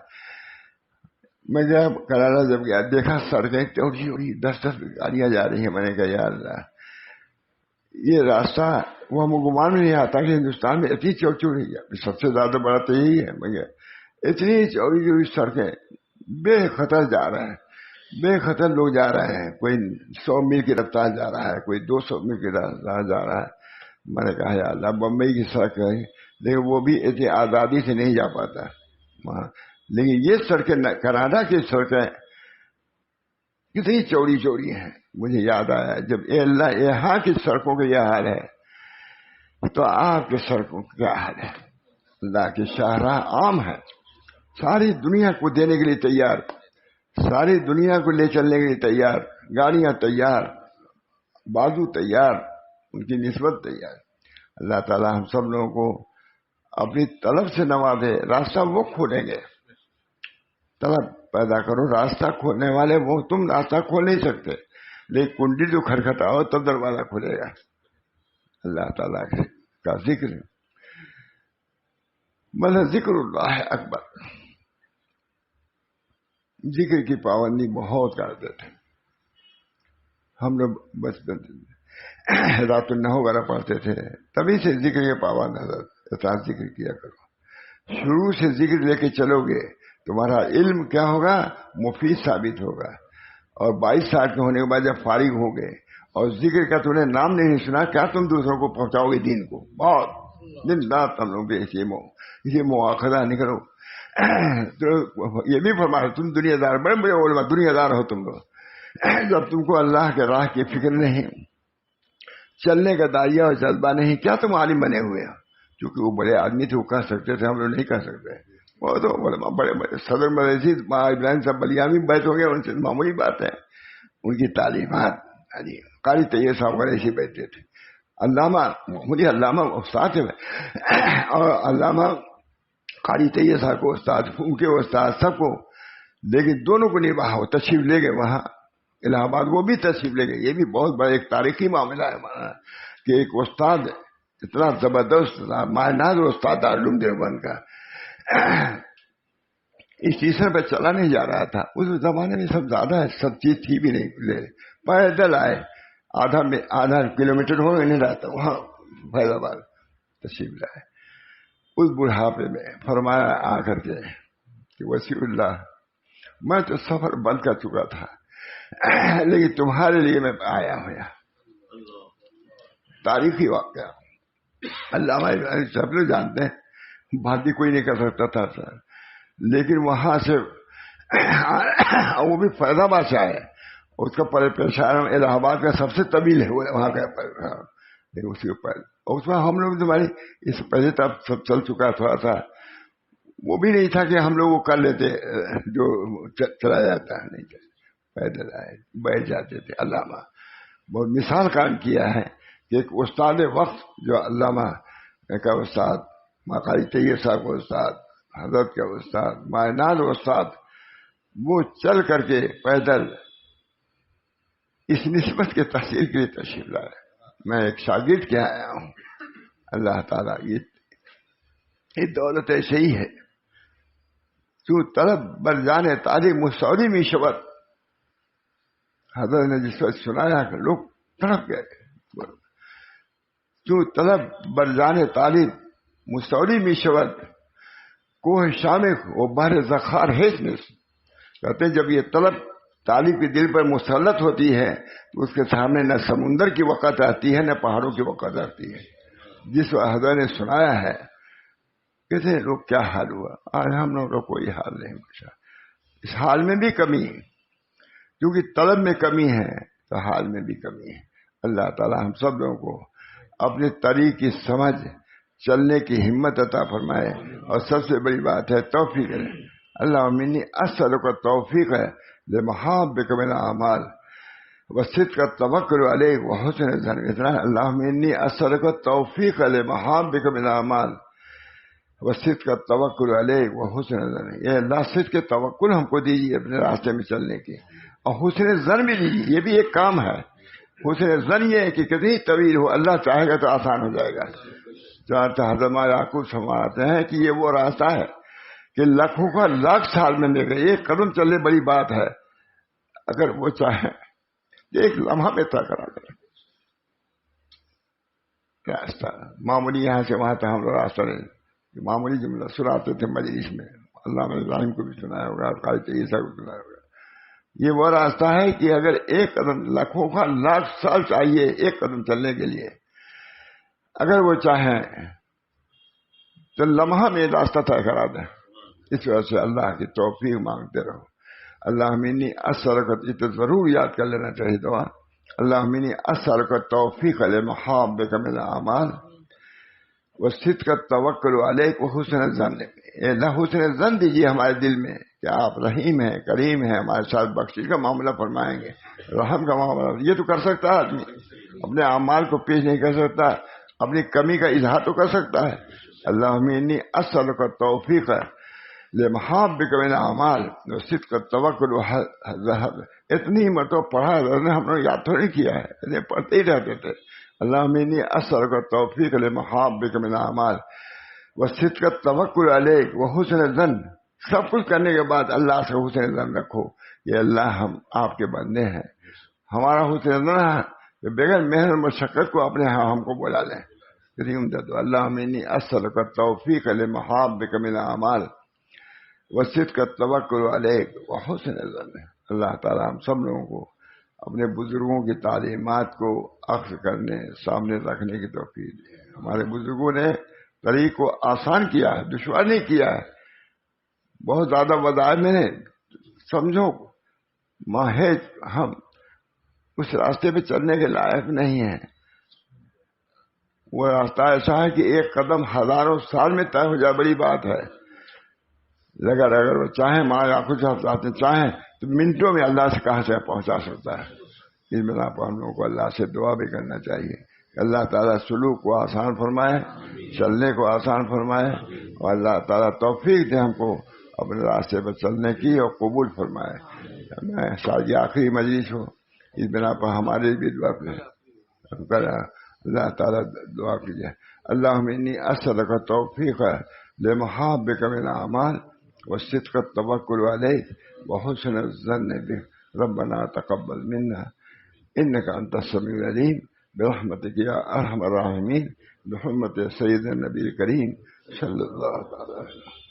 میں گیا کراچی، جب گیا دیکھا سڑکیں چوڑی چوڑی 10 گاڑیاں جا رہی ہیں. میں نے کہا یا اللہ یہ راستہ، وہ ہم گمان میں نہیں آتا کہ ہندوستان میں اتنی چوڑی چوڑی ہے. سب سے زیادہ بڑا تو یہی ہے. مگر اتنی چوڑی چوڑی سڑکیں، بے خطر جا رہے ہیں، بے خطر لوگ جا رہے ہیں. کوئی 100 میل کی رفتار جا رہا ہے، کوئی 200 میل کی رفتار جا رہا ہے. میں نے کہا یا اللہ بمبئی کی سڑک ہے، لیکن وہ بھی اتنی آزادی سے نہیں جا پاتا وہاں. لیکن یہ سڑکیں کینیڈا کی سڑکیں کتنی چوڑی چوڑی ہیں. مجھے یاد آیا جب اے اللہ یہاں کی سڑکوں کا یہ حال ہے تو آپ کی سڑکوں کا کیا حال ہے. اللہ کی شاہراہ عام ہے، ساری دنیا کو دینے کے لیے تیار، ساری دنیا کو لے چلنے کے لیے تیار، گاڑیاں تیار، بازو تیار، ان کی نسبت تیار. اللہ تعالی ہم سب لوگوں کو اپنی طلب سے نوازے. راستہ وہ کھولیں گے، طلب پیدا کرو. راستہ کھولنے والے وہ، تم راستہ کھول نہیں سکتے، لیکن کنڈی جو کھٹکھٹاؤ تب دروازہ کھلے گا. اللہ تعالیٰ کا ذکر، مطلب ذکر اللہ اکبر. ذکر کی پابندی بہت کرتے تھے ہم لوگ. بچپن رات النحو وغیرہ پڑھتے تھے، تبھی سے ذکر کے پابند حضرت ذکر کیا کرو. شروع سے ذکر لے کے چلو گے، تمہارا علم کیا ہوگا؟ مفید ثابت ہوگا. اور 22 سال کے ہونے کے بعد جب فارغ ہو گئے اور ذکر کا تم نے نام نہیں سنا، کیا تم دوسروں کو پہنچاؤ گے دین کو؟ بہت دن رات ہم لوگ اسی مواخذہ نہیں کرو. تو یہ بھی فرمایا تم دنیا دار، بڑے بڑے علماء دنیا دار ہو تم لوگ. جب تم کو اللہ کے راہ کی فکر نہیں، چلنے کا دائیہ اور جذبہ نہیں، کیا تم عالم بنے ہوئے ہو؟ کیونکہ وہ بڑے آدمی تھے، وہ کہہ سکتے تھے، ہم لوگ نہیں کہہ سکتے. وہ تو بڑے بڑے صدر مریضی ابراہیم صاحب بلیامی بیت ہو گئے، ان سے معمولی بات ہے. ان کی تعلیمات قاری طیب صاحب وغیرہ ایسے بیٹھتے تھے. علامہ مجھے علامہ استاد ہے، اور علامہ قاری طیب صاحب کو استاد، ان کے استاد سب کو، لیکن دونوں کو نہیں وہاں تشریف لے گئے وہاں الہ آباد. وہ بھی تشریف لے گئے. یہ بھی بہت بڑا ایک تاریخی معاملہ ہے وہاں کہ ایک استاد اتنا زبردست معناد استاد دارالعلوم دیوبند کا اس تیسرے پہ چلا نہیں جا رہا تھا. اس زمانے میں سب زیادہ ہے، سب چیز تھی بھی نہیں، لے پیدل آئے. آدھا کلومیٹر ہو نہیں رہتا وہاں فیض آباد تشریف لائے. اس بڑھاپے میں فرمایا آ کر کے کہ وسیع اللہ میں تو سفر بند کر چکا تھا، لیکن تمہارے لیے میں آیا ہوا. تاریخی واقعہ. علامہ سب لوگ جانتے ہیں، بھارتی کوئی نہیں کر سکتا تھا سر، لیکن وہاں سے وہ بھی فیض آباد سے آئے. اس کا پیشہ الہ آباد کا سب سے طویل ہے وہاں کا. اسی اوپر اس میں ہم لوگ تمہاری اس پہلے تب سب چل چکا تھوڑا سا، وہ بھی نہیں تھا کہ ہم لوگ وہ کر لیتے جو چلا جاتا ہے. نہیں پیدل آئے، بیٹھ جاتے تھے. علامہ بہت مثال قائم کیا ہے کہ ایک استاد وقت جو علامہ کا استاد، قاری طیب صاحب کا استاد، حضرت کا استاد، معناد استاد، وہ چل کر کے پیدل اس نسبت کے تحصیل کے لیے تشریف لائے. میں ایک شاگرد کے آیا ہوں. اللہ تعالیٰ یہ دولت ایسے ہی ہے. تو طلب بر جانے تعلیم مستوری میں شبت، حضرت نے جس وقت سنایا کہ لوگ تڑپ گئے. تو طلب بر جانے تعلیم مستوری میں شبت، کوہ شامخ و بحر زخار ہیچنس. کہتے ہیں جب یہ طلب طالب کے دل پر مسلط ہوتی ہے تو اس کے سامنے نہ سمندر کی وقت آتی ہے نہ پہاڑوں کی وقت آتی ہے. جس وقت حضرت نے سنایا ہے کہتے ہیں لوگ کیا حال ہوا. آج ہم لوگوں کا کوئی حال نہیں بچا. اس حال میں بھی کمی ہے، کیونکہ طلب میں کمی ہے تو حال میں بھی کمی ہے. اللہ تعالی ہم سب لوگوں کو اپنے طریق کی سمجھ چلنے کی ہمت عطا فرمائے، اور سب سے بڑی بات ہے توفیق ہے. اللہ منی اسألک توفیق ہے لمحابک من الاعمال وصدق التوکل علیک وحسن الظن. اللہم انی اسألک توفیق لمحابک من الاعمال وصدق التوکل علیک وحسن الظن. یہ اللہ صدق توکل ہم کو دیجیے اپنے راستے میں چلنے کی، اور حسن الظن بھی دیجیے. یہ بھی ایک کام ہے. حسن الظن یہ ہے کہ کتنی طویل ہو، اللہ چاہے گا تو آسان ہو جائے گا. حضرت یعقوب فرماتے ہیں کہ یہ وہ راستہ ہے کہ لاکھوں کا لاکھ سال میں لے گئے، ایک قدم چلنے بڑی بات ہے، اگر وہ چاہیں ایک لمحہ میں طے کرا دیں راستہ، معمولی یہاں سے وہاں تک ہم لوگ راستہ نہیں، معمولی جملہ سناتے تھے مجلس میں، اللہ نے ابراہیم کو بھی سنایا ہوگا، قائد عیسیٰ کو سنایا ہوگا، یہ وہ راستہ ہے کہ اگر ایک قدم، لاکھوں کا لاکھ سال چاہیے ایک قدم چلنے کے لیے، اگر وہ چاہیں تو لمحہ میں راستہ طے کرا دیں۔ اس وجہ سے اللہ کی توفیق مانگتے رہو۔ اللہ منی اسألک، یہ تو ضرور یاد کر لینا چاہیے دعا، اللہ منی اسألک توفیق لمحابک من الاعمال وصدق التوکل علیک وحسن الظن، اللہ حسن ظن دیجیے ہمارے دل میں کہ آپ رحیم ہیں، کریم ہیں، ہمارے ساتھ بخشش کا معاملہ فرمائیں گے، رحم کا معاملہ۔ یہ تو کر سکتا ہے آدمی، اپنے اعمال کو پیش نہیں کر سکتا، اپنی کمی کا اظہار تو کر سکتا ہے۔ اللہم انی اسألک التوفیق لمحابک من الاعمال وصدق التوکل، اتنی مرتبہ پڑھا ہم نے یاد تو نہیں کیا ہے، اتنے پڑھتے ہی رہتے تھے۔ اللہم انی اسألک التوفیق لمحابک من الاعمال وصدق التوکل علیک وحسن الظن، سب کچھ کرنے کے بعد اللہ سے حسن ظن رکھو، یہ اللہ ہم آپ کے بندے ہیں، ہمارا حسن ظن ہے کہ بغیر محنت مشقت کو اپنے ہاں ہم کو بلا لیں۔ اللہم انی اسألک التوفیق لمحابک من الاعمال وصدق التوکل علیک وحسن الظن۔ اللہ تعالیٰ ہم سب لوگوں کو اپنے بزرگوں کی تعلیمات کو اخذ کرنے، سامنے رکھنے کی توفیق دی۔ ہمارے بزرگوں نے طریق کو آسان کیا ہے، دشوار نہیں کیا ہے، بہت زیادہ وضاحت میں نے سمجھو محض ہم اس راستے پہ چلنے کے لائق نہیں ہیں، وہ راستہ ایسا ہے کہ ایک قدم ہزاروں سال میں طے ہو جائے، بڑی بات ہے، اگر وہ چاہیں ہمارے کچھ حضرات چاہیں تو منٹوں میں اللہ سے کہاں سے پہنچا سکتا ہے۔ اس بنا پر ہم لوگوں کو اللہ سے دعا بھی کرنا چاہیے کہ اللہ تعالیٰ سلوک کو آسان فرمائے، چلنے کو آسان فرمائے، اور اللہ تعالیٰ توفیق دے ہم کو اپنے راستے پر چلنے کی اور قبول فرمائے۔ میں شاید آخری مجلس ہو، اس بنا پر ہمارے بھی دعا کریں، اللہ تعالیٰ دعا کیجیے۔ اللہم انی اسألک توفیق لمحابک من الاعمال وصدق التوکل علیک وحسن الظن بک، ربنا تقبل منا انک انت السمیع العلیم برحمتک یا ارحم الراحمین، بحرمت سید النبی کریم صلی اللہ تعالی علیہ وسلم۔